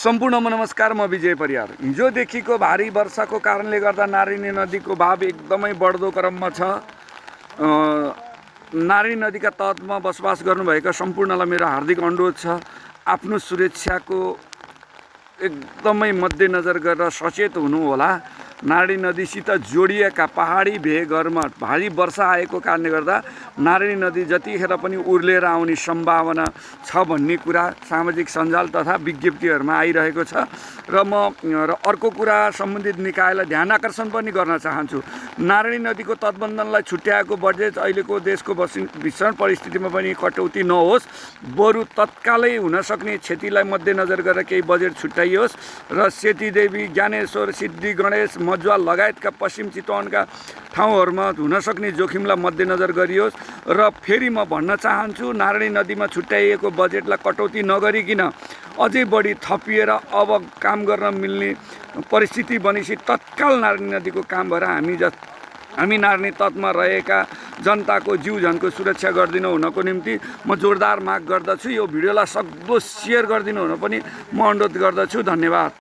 सम्पूर्ण नमस्कार, म विजय परियार। हिजोदेखिको भारी वर्षाको कारणले गर्दा नारायणी नदीको भाव एकदमै बढ्दो क्रममा छ। नारायणी नदीका तटमा बसोबास गर्नुभएका सम्पूर्णलाई मेरो हार्दिक अनुरोध छ, आफ्नो सुरक्षाको एकदमै मध्यनजर गरेर सचेत हुनु होला। नारायणी नदीसित जोडिएका पहाडी भेगहरूमा भारी वर्षा आएको कारणले गर्दा नारायणी नदी जतिखेर पनि उर्लेर आउने सम्भावना छ भन्ने कुरा सामाजिक सञ्जाल तथा विज्ञप्तिहरूमा आइरहेको छ। र अर्को कुरा, सम्बन्धित निकायलाई ध्यान आकर्षण पनि गर्न चाहन्छु। नारायणी नदीको तटबन्धनलाई छुट्याएको बजेट अहिलेको देशको भीषण परिस्थितिमा पनि कटौती नहोस्, बरु तत्कालै हुन सक्ने क्षतिलाई मध्यनजर गरेर केही बजेट छुट्याइयोस् र सेतीदेवी, ज्ञानेश्वर, सिद्धि गणेश, मजुवा लगायतका पश्चिम चितवनका ठाउँहरूमा हुन सक्ने जोखिमलाई मध्यनजर गरियोस्। र फेरि म भन्न चाहन्छु, नारायणी नदीमा छुट्याइएको बजेटलाई कटौती नगरिकन अझै बढी थपिएर अब काम गर्न मिल्ने परिस्थिति बनेपछि तत्काल नारायणी नदीको काम भएर हामी नारायणी तटमा रहेका जनताको जीवजनको सुरक्षा गरिदिनु हुनको निम्ति म जोरदार माग गर्दछु। यो भिडियोलाई सक्दो सेयर गरिदिनु हुन पनि म अनुरोध गर्दछु। धन्यवाद।